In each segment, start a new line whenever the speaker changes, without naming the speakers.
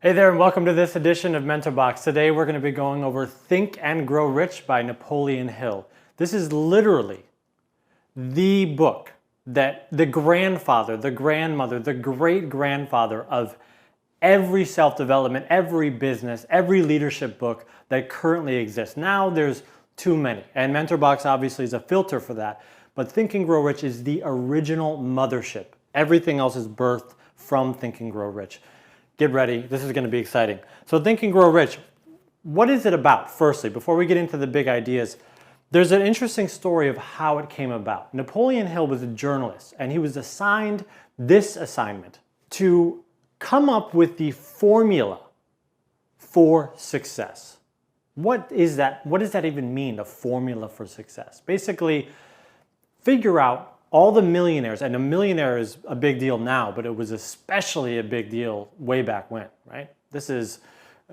Hey there, and welcome to this edition of Mentor Box. Today we're going to be going over Think and Grow Rich by Napoleon Hill. This is literally the book that the grandfather, the grandmother, the great-grandfather of every self-development, every business, every leadership book that currently exists. Now there's too many, and Mentor Box obviously is a filter for that, but Think and Grow Rich is the original mothership. Everything else is birthed from Think and Grow Rich. Get ready, this is going to be exciting. So Think and Grow Rich, what is it about? Firstly, before we get into the big ideas, there's an interesting story of how it came about. Napoleon Hill was a journalist, and he was assigned this assignment to come up with the formula for success. What is that? What does that even mean, a formula for success? Basically, figure out all the millionaires, and a millionaire is a big deal now, but it was especially a big deal way back when, right? This is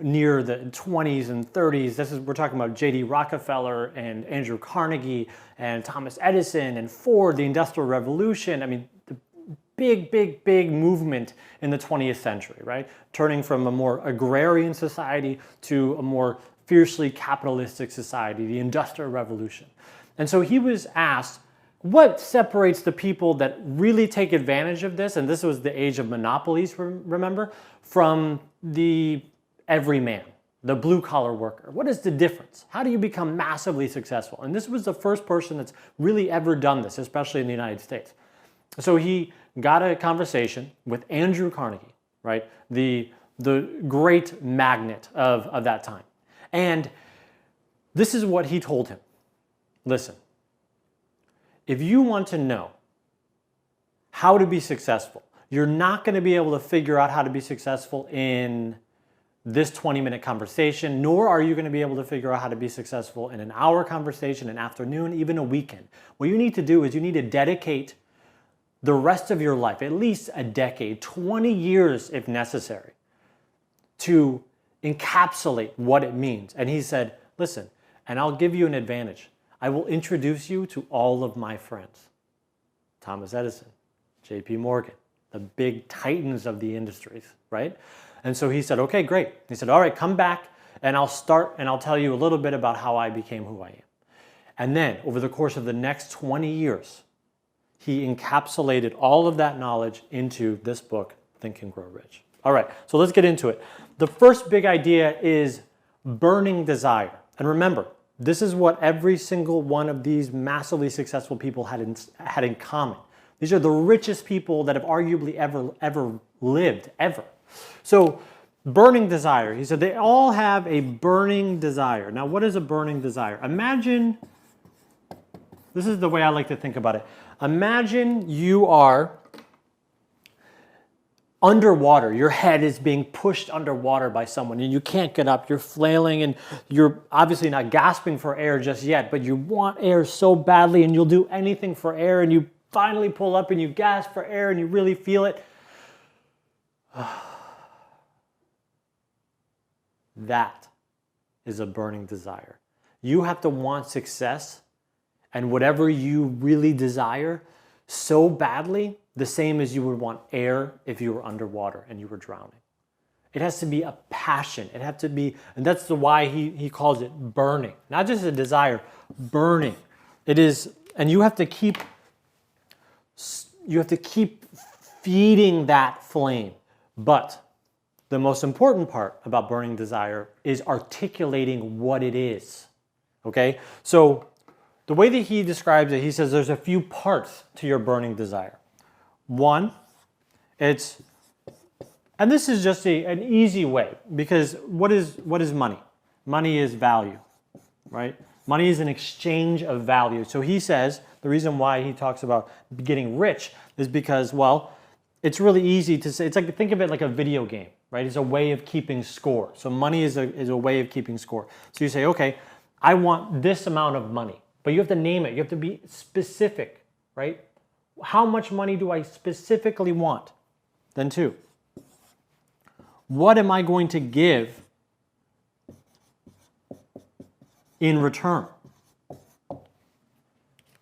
near the 20s and 30s. We're talking about J.D. Rockefeller and Andrew Carnegie and Thomas Edison and Ford, the Industrial Revolution. I mean, the big movement in the 20th century, right? Turning from a more agrarian society to a more fiercely capitalistic society, the Industrial Revolution. And so he was asked, what separates the people that really take advantage of this, and this was the age of monopolies, remember, from the everyman, the blue-collar worker? What is the difference? How do you become massively successful? And this was the first person that's really ever done this, especially in the United States. So he got a conversation with Andrew Carnegie, right? The great magnate of that time. And this is what he told him. Listen. If you want to know how to be successful, you're not going to be able to figure out how to be successful in this 20-minute conversation, nor are you going to be able to figure out how to be successful in an hour conversation, an afternoon, even a weekend. What you need to do is you need to dedicate the rest of your life, at least a decade, 20 years if necessary, to encapsulate what it means. And he said, listen, and I'll give you an advantage. I will introduce you to all of my friends. Thomas Edison, J.P. Morgan, the big titans of the industries, right? And so he said, okay, great. He said, all right, come back and I'll start and I'll tell you a little bit about how I became who I am. And then over the course of the next 20 years, he encapsulated all of that knowledge into this book, Think and Grow Rich. All right, so let's get into it. The first big idea is burning desire. And remember, this is what every single one of these massively successful people had in common. These are the richest people that have arguably ever lived, ever. So, burning desire. He said they all have a burning desire. Now, what is a burning desire? Imagine, this is the way I like to think about it. Imagine you are underwater, your head is being pushed underwater by someone and you can't get up, you're flailing and you're obviously not gasping for air just yet, but you want air so badly and you'll do anything for air and you finally pull up and you gasp for air and you really feel it. That is a burning desire. You have to want success and whatever you really desire so badly, the same as you would want air if you were underwater and you were drowning. It has to be a passion. It has to be, and that's why he calls it burning. Not just a desire, burning. It is, and you have to keep feeding that flame. But the most important part about burning desire is articulating what it is. Okay? So the way that he describes it, he says there's a few parts to your burning desire. One, and this is just an easy way, because what is money? Money is value, right? Money is an exchange of value. So he says the reason why he talks about getting rich is because, well, it's really easy to say, it's like, think of it like a video game, right? It's a way of keeping score. So money is a way of keeping score. So you say, okay, I want this amount of money, but you have to name it. You have to be specific, right? How much money do I specifically want? Then two, what am I going to give in return?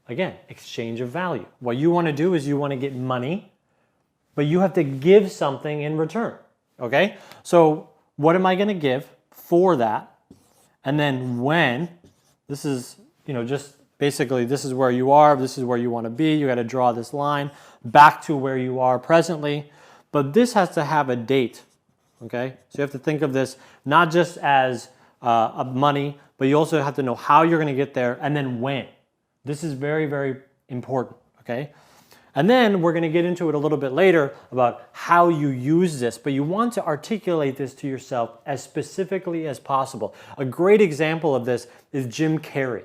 Again, exchange of value. What you want to do is you want to get money, but you have to give something in return. Okay? So what am I going to give for that? And then when, this is, just basically this is where you are, this is where you want to be. You got to draw this line back to where you are presently. But this has to have a date, okay? So you have to think of this not just as money, but you also have to know how you're going to get there and then when. This is very, very important, okay? And then we're going to get into it a little bit later about how you use this, but you want to articulate this to yourself as specifically as possible. A great example of this is Jim Carrey.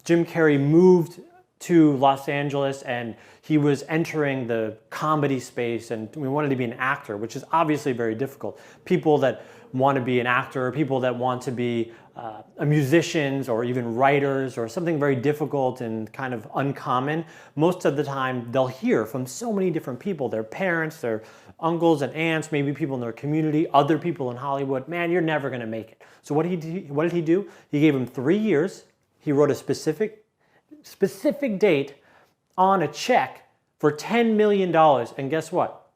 Jim Carrey moved to Los Angeles and he was entering the comedy space and we wanted to be an actor, which is obviously very difficult. People that want to be an actor, people that want to be musicians or even writers or something very difficult and kind of uncommon, most of the time they'll hear from so many different people, their parents, their uncles and aunts, maybe people in their community, other people in Hollywood, man, you're never going to make it. So what did he do? He gave him 3 years. He wrote a specific date on a check for $10 million. And guess what?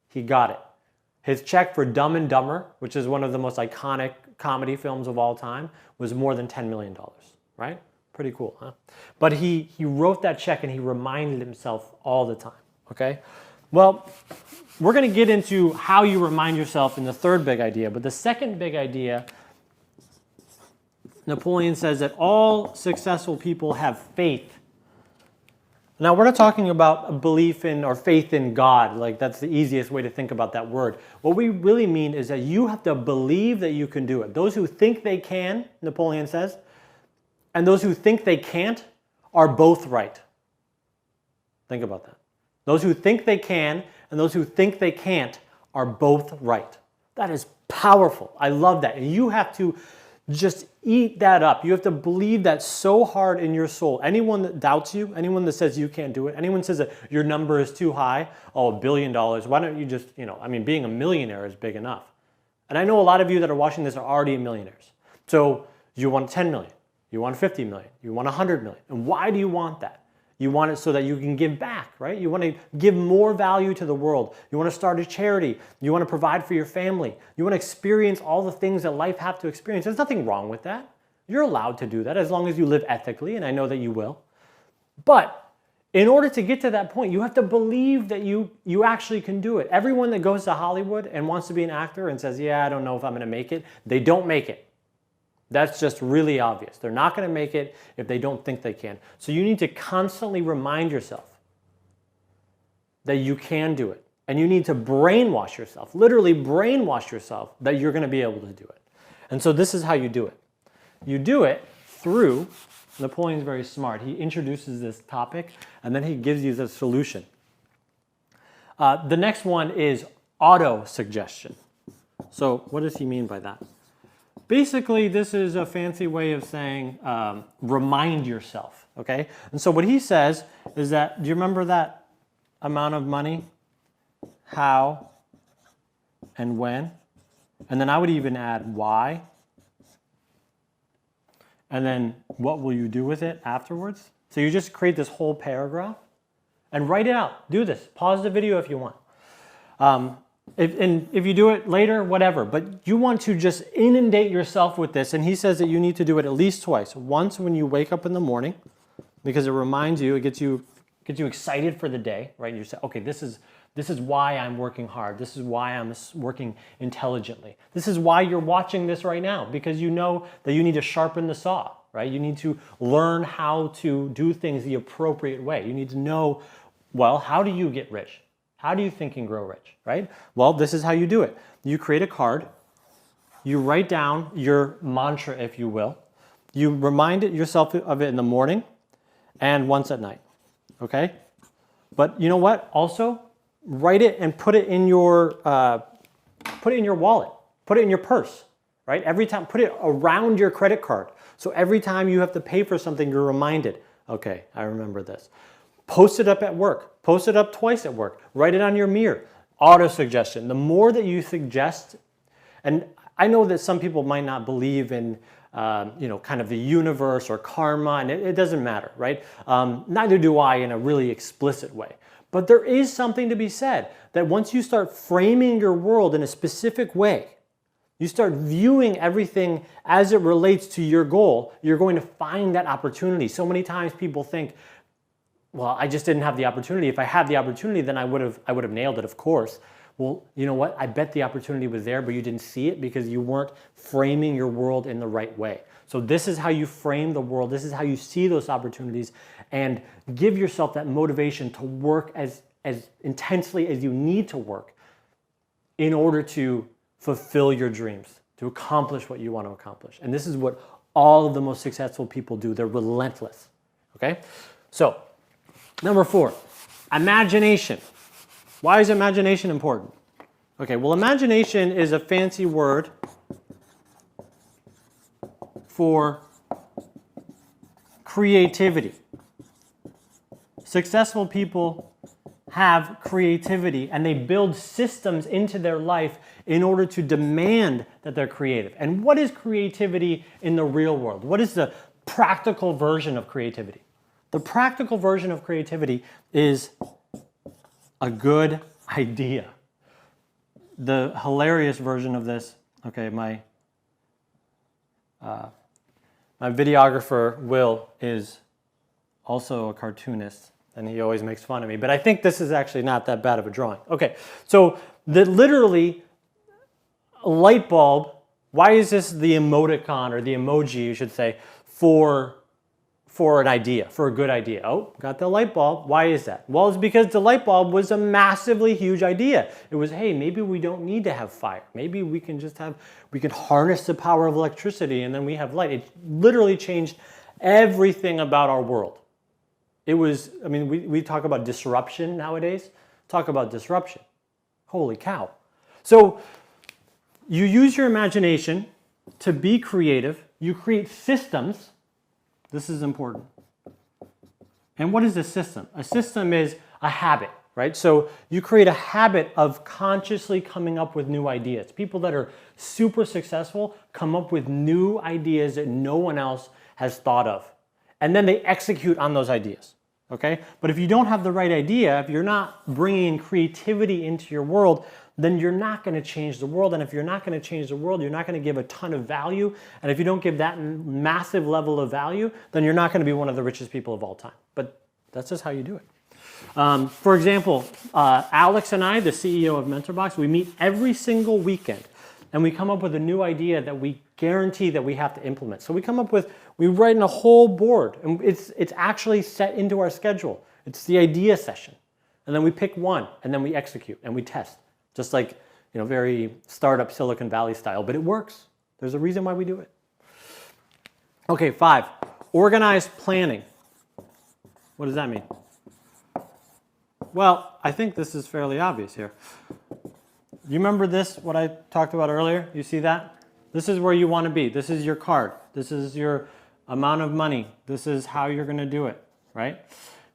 He got it. His check for Dumb and Dumber, which is one of the most iconic comedy films of all time, was more than $10 million, right? Pretty cool, huh? But he wrote that check and he reminded himself all the time, okay? Well, we're going to get into how you remind yourself in the third big idea, but the second big idea, Napoleon says that all successful people have faith. Now, we're not talking about a belief in or faith in God, like that's the easiest way to think about that word. What we really mean is that you have to believe that you can do it. Those who think they can, Napoleon says, and those who think they can't are both right. Think about that. Those who think they can and those who think they can't are both right. That is powerful. I love that. And you have to just eat that up. You have to believe that so hard in your soul. Anyone that doubts you, anyone that says you can't do it, anyone says that your number is too high, oh, $1 billion, why don't you just, being a millionaire is big enough. And I know a lot of you that are watching this are already millionaires. So you want 10 million, you want 50 million, you want 100 million. And why do you want that? You want it so that you can give back, right? You want to give more value to the world. You want to start a charity. You want to provide for your family. You want to experience all the things that life have to experience. There's nothing wrong with that. You're allowed to do that as long as you live ethically, and I know that you will. But in order to get to that point, you have to believe that you actually can do it. Everyone that goes to Hollywood and wants to be an actor and says, yeah, I don't know if I'm going to make it, they don't make it. That's just really obvious. They're not going to make it if they don't think they can. So you need to constantly remind yourself that you can do it. And you need to brainwash yourself, literally brainwash yourself that you're going to be able to do it. And so this is how you do it. You do it through, Napoleon's very smart. He introduces this topic and then he gives you the solution. The next one is auto-suggestion. So what does he mean by that? Basically, this is a fancy way of saying remind yourself, okay? And so what he says is that, do you remember that amount of money? How and when? And then I would even add why. And then what will you do with it afterwards? So you just create this whole paragraph and write it out. Do this. Pause the video if you want. If you do it later, whatever, but you want to just inundate yourself with this. And he says that you need to do it at least twice. Once when you wake up in the morning, because it reminds you, it gets you excited for the day, right? You say, okay, this is why I'm working hard. This is why I'm working intelligently. This is why you're watching this right now, because you know that you need to sharpen the saw, right? You need to learn how to do things the appropriate way. You need to know, well, how do you get rich? How do you think and grow rich, right? Well, this is how you do it. You create a card. You write down your mantra, if you will. You remind yourself of it in the morning and once at night, okay? But you know what? Also, write it and put it in your wallet. Put it in your purse, right? Every time, put it around your credit card. So every time you have to pay for something, you're reminded, okay, I remember this. Post it up at work. Post it up twice at work. Write it on your mirror. Auto-suggestion. The more that you suggest, and I know that some people might not believe in, kind of the universe or karma, and it doesn't matter, right? Neither do I in a really explicit way. But there is something to be said that once you start framing your world in a specific way, you start viewing everything as it relates to your goal, you're going to find that opportunity. So many times people think, well, I just didn't have the opportunity. If I had the opportunity, then I would have nailed it, of course. Well, you know what? I bet the opportunity was there, but you didn't see it because you weren't framing your world in the right way. So this is how you frame the world. This is how you see those opportunities, and give yourself that motivation to work as intensely as you need to work in order to fulfill your dreams, to accomplish what you want to accomplish. And this is what all of the most successful people do. They're relentless, okay? So, number 4, imagination. Why is imagination important? Okay, well, imagination is a fancy word for creativity. Successful people have creativity, and they build systems into their life in order to demand that they're creative. And what is creativity in the real world? What is the practical version of creativity? The practical version of creativity is a good idea. The hilarious version of this, okay, my videographer, Will, is also a cartoonist, and he always makes fun of me, but I think this is actually not that bad of a drawing. Okay, so literally, a light bulb, why is this the emoticon, or the emoji, you should say, for an idea, for a good idea? Oh, got the light bulb. Why is that? Well, it's because the light bulb was a massively huge idea. It was, hey, maybe we don't need to have fire. Maybe we can harness the power of electricity, and then we have light. It literally changed everything about our world. It was, I mean, we talk about disruption nowadays. Talk about disruption. Holy cow. So you use your imagination to be creative. You create systems. This is important. And what is a system? A system is a habit, right? So you create a habit of consciously coming up with new ideas. People that are super successful come up with new ideas that no one else has thought of. And then they execute on those ideas, okay? But if you don't have the right idea, if you're not bringing creativity into your world, then you're not going to change the world. And if you're not going to change the world, you're not going to give a ton of value. And if you don't give that massive level of value, then you're not going to be one of the richest people of all time. But that's just how you do it. For example, Alex and I, the CEO of MentorBox, we meet every single weekend. And we come up with a new idea that we guarantee that we have to implement. So we write in a whole board, and it's actually set into our schedule. It's the idea session. And then we pick one, and then we execute, and we test. Just like, very startup Silicon Valley style, but it works. There's a reason why we do it. Okay, 5, organized planning. What does that mean? Well, I think this is fairly obvious here. You remember this, what I talked about earlier? You see that? This is where you want to be. This is your card. This is your amount of money. This is how you're going to do it, right?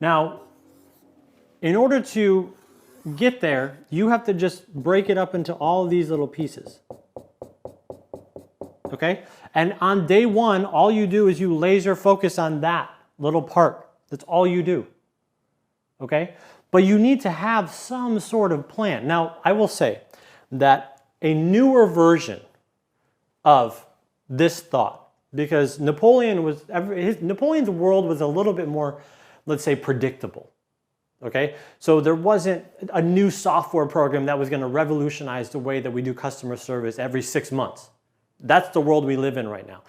Now, in order to get there, you have to just break it up into all of these little pieces. Okay? And on day 1, all you do is you laser focus on that little part. That's all you do. Okay? But you need to have some sort of plan. Now, I will say that a newer version of this thought, because Napoleon's world was a little bit more, let's say, predictable. Okay, so there wasn't a new software program that was going to revolutionize the way that we do customer service every 6 months. That's the world we live in right now.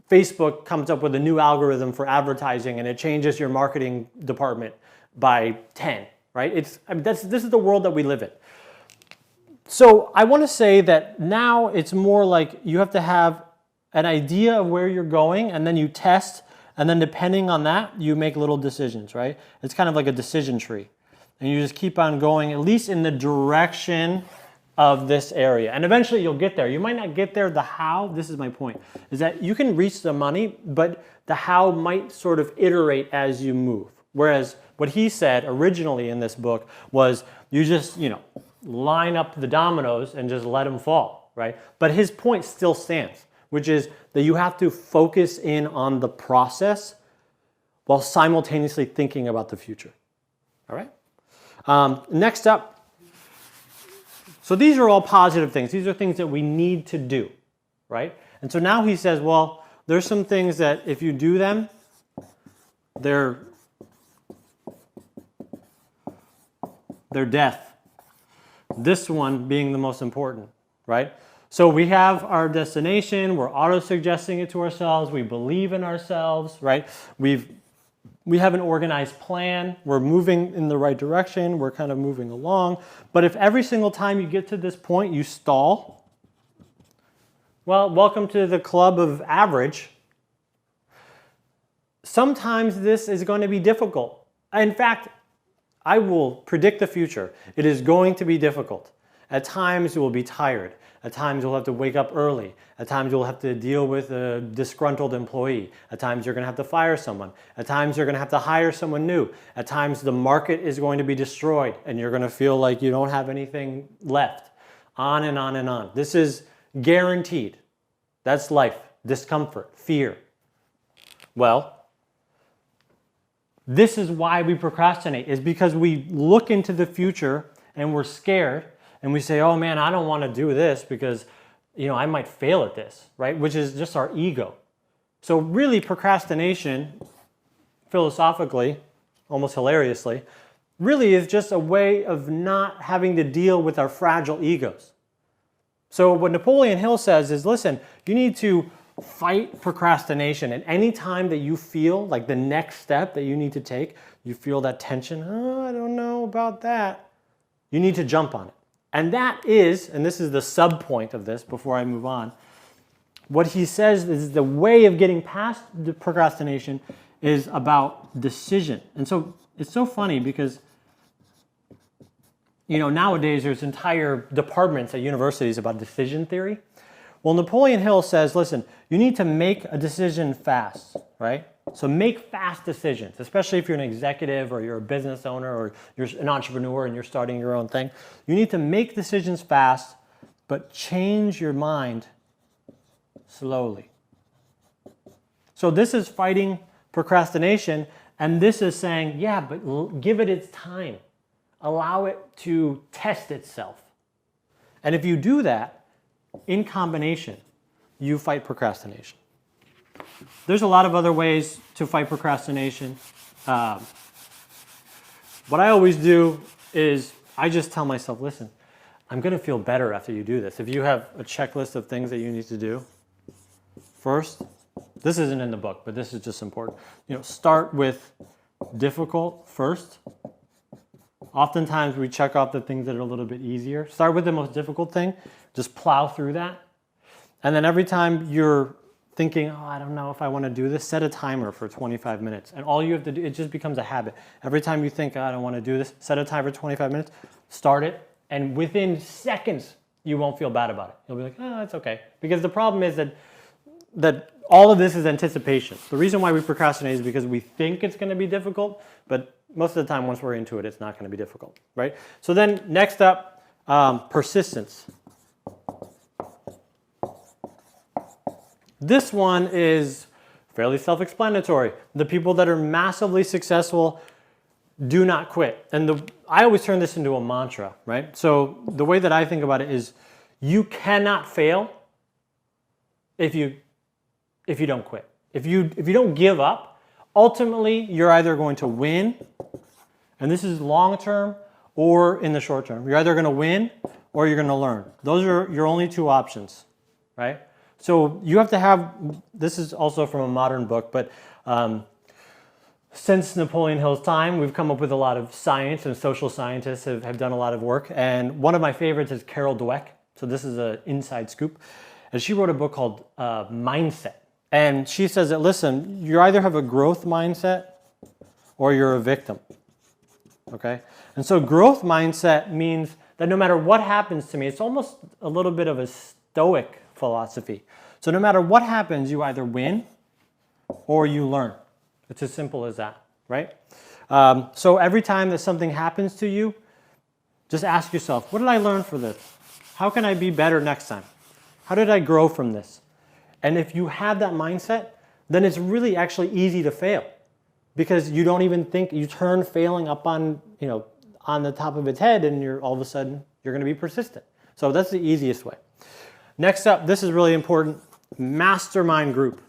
Facebook comes up with a new algorithm for advertising, and it changes your marketing department by 10, right? This is the world that we live in. So I want to say that now it's more like you have to have an idea of where you're going, and then you test. And then depending on that, you make little decisions, right? It's kind of like a decision tree. And you just keep on going, at least in the direction of this area. And eventually you'll get there. You might not get there the how, this is my point, is that you can reach the money, but the how might sort of iterate as you move. Whereas what he said originally in this book was you just, line up the dominoes and just let them fall, right? But his point still stands, which is that you have to focus in on the process while simultaneously thinking about the future. All right? Next up, So these are all positive things. These are things that we need to do, right? And so now he says, well, there's some things that if you do them, they're death. This one being the most important, right? So we have our destination, we're auto-suggesting it to ourselves, we believe in ourselves, right? We have an organized plan, we're moving in the right direction, we're kind of moving along. But if every single time you get to this point you stall, well, welcome to the club of average. Sometimes this is going to be difficult. In fact, I will predict the future. It is going to be difficult. At times you will be tired. At times you'll have to wake up early. At times you'll have to deal with a disgruntled employee. At times you're going to have to fire someone. At times you're going to have to hire someone new. At times the market is going to be destroyed and you're going to feel like you don't have anything left. On and on and on. This is guaranteed. That's life. Discomfort, fear. Well, this is why we procrastinate, is because we look into the future and we're scared and we say, oh man, I don't want to do this because, I might fail at this, right? Which is just our ego. So really procrastination, philosophically, almost hilariously, really is just a way of not having to deal with our fragile egos. So what Napoleon Hill says is, listen, you need to fight procrastination. And any time that you feel like the next step that you need to take, you feel that tension, oh, I don't know about that, you need to jump on it. And that is, and this is the sub point of this before I move on, what he says is the way of getting past the procrastination is about decision. And so it's so funny because nowadays there's entire departments at universities about decision theory. Well, Napoleon Hill says, listen, you need to make a decision fast, right? So make fast decisions, especially if you're an executive or you're a business owner or you're an entrepreneur and you're starting your own thing. You need to make decisions fast, but change your mind slowly. So this is fighting procrastination, and this is saying, yeah, but give it its time. Allow it to test itself. And if you do that, in combination, you fight procrastination. There's a lot of other ways to fight procrastination. What I always do is I just tell myself, listen, I'm going to feel better after you do this. If you have a checklist of things that you need to do, first, this isn't in the book, but this is just important. Start with difficult first. Oftentimes we check off the things that are a little bit easier. Start with the most difficult thing. Just plow through that. And then every time you're thinking, oh, I don't know if I want to do this, set a timer for 25 minutes. And all you have to do, it just becomes a habit. Every time you think, oh, I don't want to do this, set a timer for 25 minutes, start it, and within seconds, you won't feel bad about it. You'll be like, oh, it's okay. Because the problem is that all of this is anticipation. The reason why we procrastinate is because we think it's going to be difficult, but most of the time, once we're into it, it's not going to be difficult, right? So then next up, persistence. This one is fairly self-explanatory. The people that are massively successful do not quit. And I always turn this into a mantra, right? So the way that I think about it is you cannot fail if you don't quit. If you don't give up, ultimately, you're either going to win, and this is long term, or in the short term. You're either going to win or you're going to learn. Those are your only two options, right? So you have to have, this is also from a modern book, but since Napoleon Hill's time, we've come up with a lot of science, and social scientists have done a lot of work. And one of my favorites is Carol Dweck. So this is an inside scoop. And she wrote a book called Mindset. And she says that, listen, you either have a growth mindset or you're a victim, okay? And so growth mindset means that no matter what happens to me, it's almost a little bit of a stoic philosophy. So no matter what happens, you either win or you learn. It's as simple as that, right? So every time that something happens to you, just ask yourself, what did I learn from this? How can I be better next time? How did I grow from this? And if you have that mindset, then it's really actually easy to fail because you don't even think, you turn failing up on the top of its head and all of a sudden you're going to be persistent. So that's the easiest way. Next up, this is really important, mastermind group.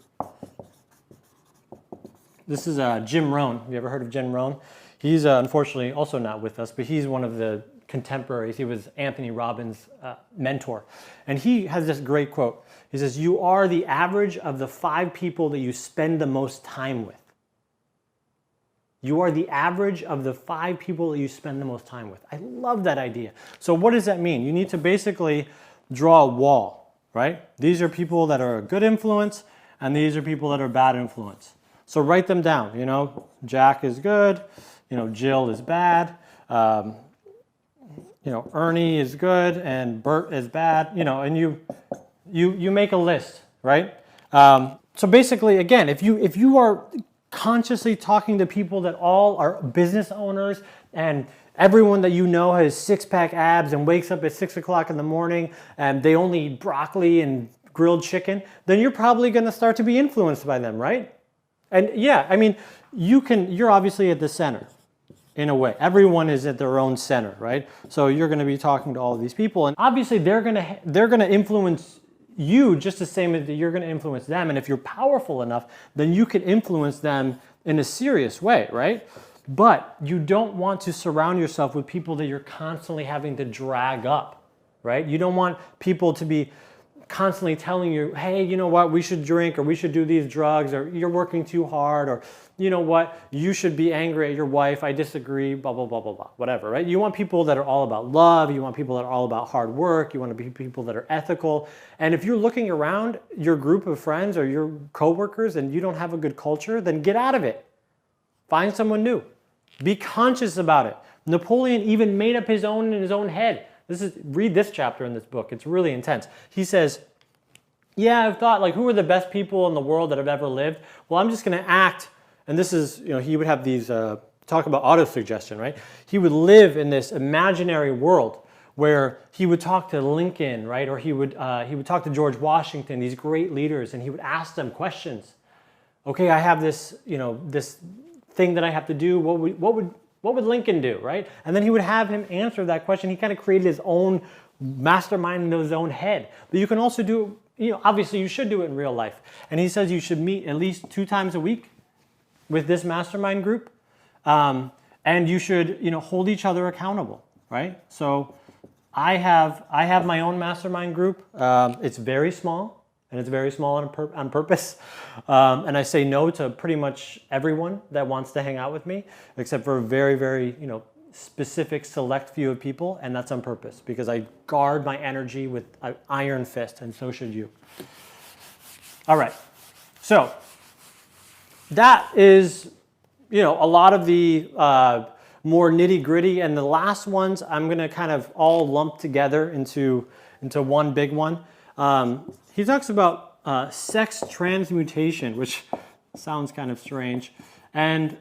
This is Jim Rohn. Have you ever heard of Jim Rohn? He's unfortunately also not with us, but he's one of the contemporaries. He was Anthony Robbins' mentor. And he has this great quote. He says, "You are the average of the 5 people that you spend the most time with." You are the average of the 5 people that you spend the most time with. I love that idea. So what does that mean? You need to basically draw a wall, right? These are people that are a good influence, and these are people that are bad influence. So write them down. Jack is good. Jill is bad. Ernie is good, and Bert is bad. And you make a list, right? So basically, again, if you are consciously talking to people that all are business owners and everyone that you know has 6-pack abs and wakes up at 6 o'clock in the morning and they only eat broccoli and grilled chicken, then you're probably going to start to be influenced by them, right? And yeah, I mean, you're obviously at the center in a way. Everyone is at their own center, right? So you're going to be talking to all of these people, and obviously they're going to influence you just the same as you're going to influence them. And if you're powerful enough, then you can influence them in a serious way, right? But you don't want to surround yourself with people that you're constantly having to drag up, right? You don't want people to be constantly telling you, hey, you know what, we should drink, or we should do these drugs, or you're working too hard, or you know what, you should be angry at your wife, I disagree, blah, blah, blah, blah, blah, whatever, right? You want people that are all about love, you want people that are all about hard work, you want to be people that are ethical. And if you're looking around your group of friends or your coworkers and you don't have a good culture, then get out of it. Find someone new. Be conscious about it. Napoleon even made up his own in his own head. Read this chapter in this book. It's really intense. He says, yeah, I've thought, like, who are the best people in the world that have ever lived? Well, I'm just going to act. And this is, he would have these, talk about autosuggestion, right? He would live in this imaginary world where he would talk to Lincoln, right? Or he would talk to George Washington, these great leaders, and he would ask them questions. Okay, I have this, this thing that I have to do. What would Lincoln do, right? And then he would have him answer that question. He kind of created his own mastermind in his own head. But you can also do, obviously you should do it in real life. And he says you should meet at least 2 times a week with this mastermind group. And you should, hold each other accountable, right? So I have my own mastermind group. It's very small. And it's very small on purpose. And I say no to pretty much everyone that wants to hang out with me, except for a very, very, specific select few of people. And that's on purpose because I guard my energy with an iron fist, and so should you. All right. So that is, a lot of the more nitty gritty. And the last ones I'm going to kind of all lump together into one big one. He talks about sex transmutation, which sounds kind of strange. And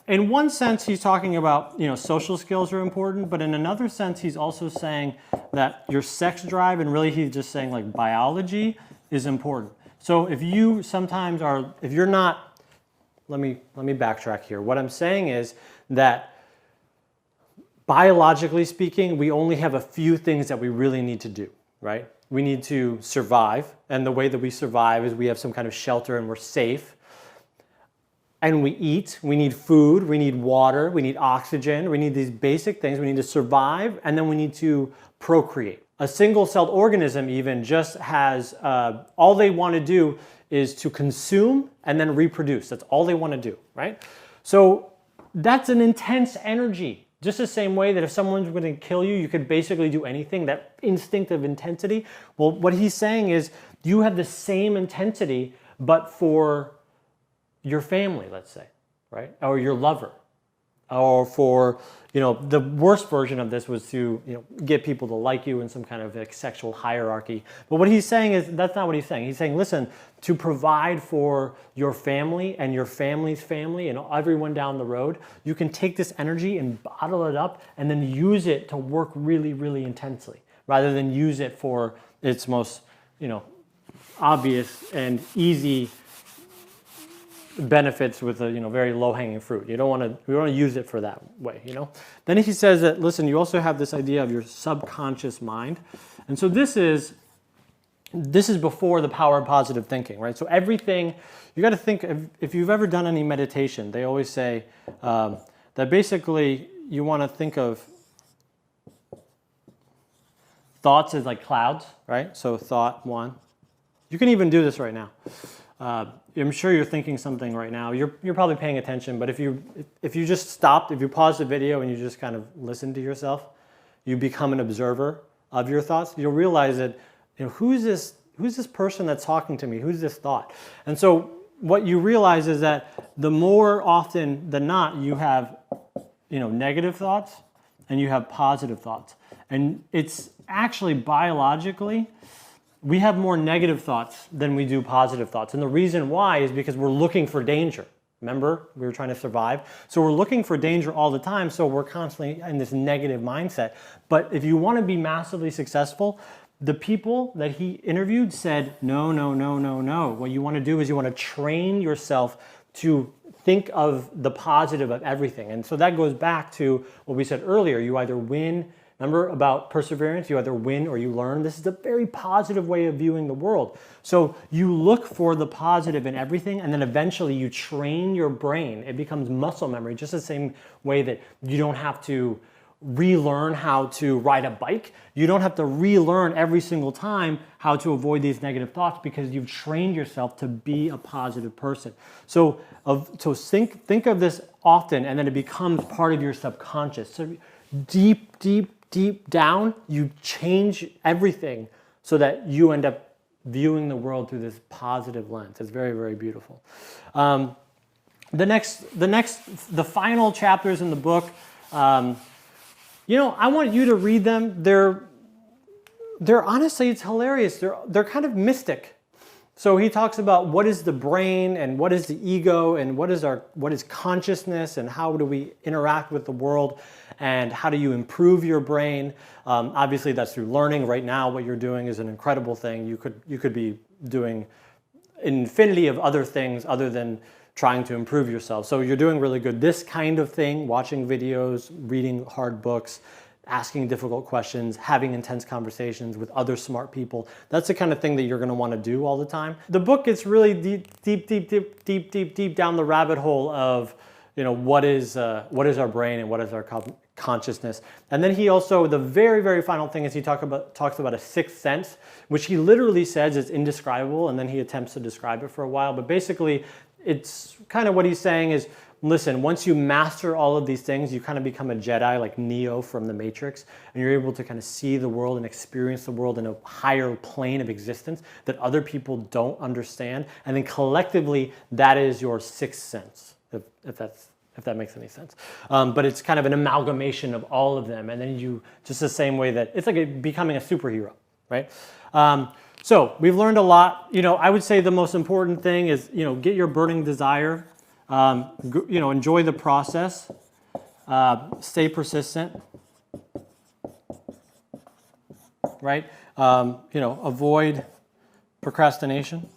in one sense, he's talking about, social skills are important, but in another sense, he's also saying that your sex drive, and really he's just saying like biology is important. So if you sometimes are, if you're not, let me backtrack here. What I'm saying is that biologically speaking, we only have a few things that we really need to do, right? We need to survive, and the way that we survive is we have some kind of shelter and we're safe. And we eat, we need food, we need water, we need oxygen, we need these basic things. We need to survive, and then we need to procreate. A single-celled organism even just has, all they want to do is to consume and then reproduce. That's all they want to do, right? So that's an intense energy. Just the same way that if someone's going to kill you, you could basically do anything, that instinctive intensity. Well, what he's saying is you have the same intensity, but for your family, let's say, right? Or your lover. Or for, the worst version of this was to, get people to like you in some kind of like sexual hierarchy. But what he's saying is, that's not what he's saying. He's saying, listen, to provide for your family and your family's family and everyone down the road, you can take this energy and bottle it up and then use it to work really, really intensely, rather than use it for its most, obvious and easy benefits with a very low-hanging fruit. We don't want to use it for that way. Then he says that, listen, you also have this idea of your subconscious mind, and so this is before the power of positive thinking, right? So everything you got to think. If you've ever done any meditation, they always say that basically you want to think of thoughts as like clouds, right? So thought one. You can even do this right now. I'm sure you're thinking something right now. You're probably paying attention, but if you just stopped, if you paused the video and you just kind of listened to yourself, you become an observer of your thoughts. You'll realize that, who's this person that's talking to me? Who's this thought? And so what you realize is that the more often than not you have, negative thoughts and you have positive thoughts. And it's actually biologically, we have more negative thoughts than we do positive thoughts. And the reason why is because we're looking for danger. Remember, we were trying to survive. So we're looking for danger all the time, so we're constantly in this negative mindset. But if you want to be massively successful, the people that he interviewed said, no, no, no, no, no. What you want to do is you want to train yourself to think of the positive of everything. And so that goes back to what we said earlier. You either win. Remember about perseverance? You either win or you learn. This is a very positive way of viewing the world. So you look for the positive in everything, and then eventually you train your brain. It becomes muscle memory, just the same way that you don't have to relearn how to ride a bike. You don't have to relearn every single time how to avoid these negative thoughts because you've trained yourself to be a positive person. So think of this often, and then it becomes part of your subconscious. So deep down, you change everything so that you end up viewing the world through this positive lens. It's very, very beautiful. The final chapters in the book, I want you to read them. They're honestly, it's hilarious. They're kind of mystic. So he talks about what is the brain and what is the ego and what is consciousness and how do we interact with the world and how do you improve your brain. Obviously that's through learning. Right now what you're doing is an incredible thing. You could be doing an infinity of other things other than trying to improve yourself. So you're doing really good. This kind of thing, watching videos, reading hard books, asking difficult questions, having intense conversations with other smart people. That's the kind of thing that you're going to want to do all the time. The book gets really deep down the rabbit hole of, what is our brain and what is our consciousness. And then he also, the very, very final thing is he talks about a sixth sense, which he literally says is indescribable, and then he attempts to describe it for a while. But basically, it's kind of what he's saying is, listen, once you master all of these things, you kind of become a Jedi like Neo from the Matrix, and you're able to kind of see the world and experience the world in a higher plane of existence that other people don't understand. And then collectively, that is your sixth sense, if that makes any sense. But it's kind of an amalgamation of all of them. And then just the same way that it's like becoming a superhero, right? So we've learned a lot. I would say the most important thing is, get your burning desire. Enjoy the process. Stay persistent. Right? Avoid procrastination.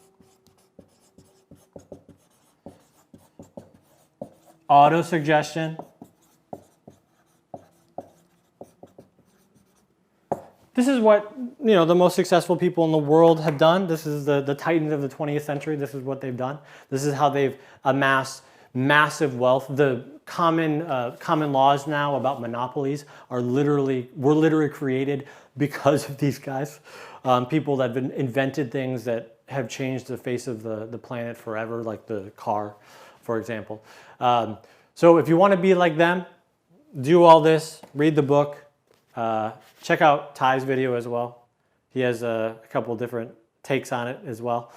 Auto-suggestion. This is what the most successful people in the world have done. This is the titans of the 20th century. This is what they've done. This is how they've amassed massive wealth. The common laws now about monopolies were literally created because of these guys. People that have invented things that have changed the face of the planet forever, like the car, for example. So if you want to be like them, do all this, read the book. Check out Ty's video as well. He has a couple different takes on it as well.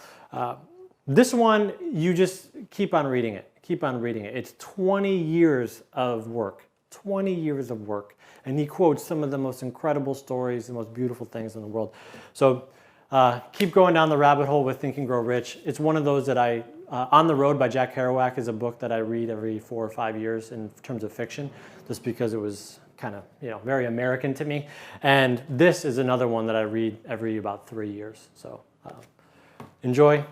This one, you just keep on reading it. Keep on reading it. It's 20 years of work. 20 years of work. And he quotes some of the most incredible stories, the most beautiful things in the world. So keep going down the rabbit hole with Think and Grow Rich. It's one of those that On the Road by Jack Kerouac is a book that I read every 4 or 5 years in terms of fiction, just because it was kind of, very American to me. And this is another one that I read every about 3 years. So enjoy,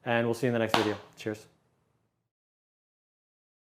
and we'll see you in the next video. Cheers.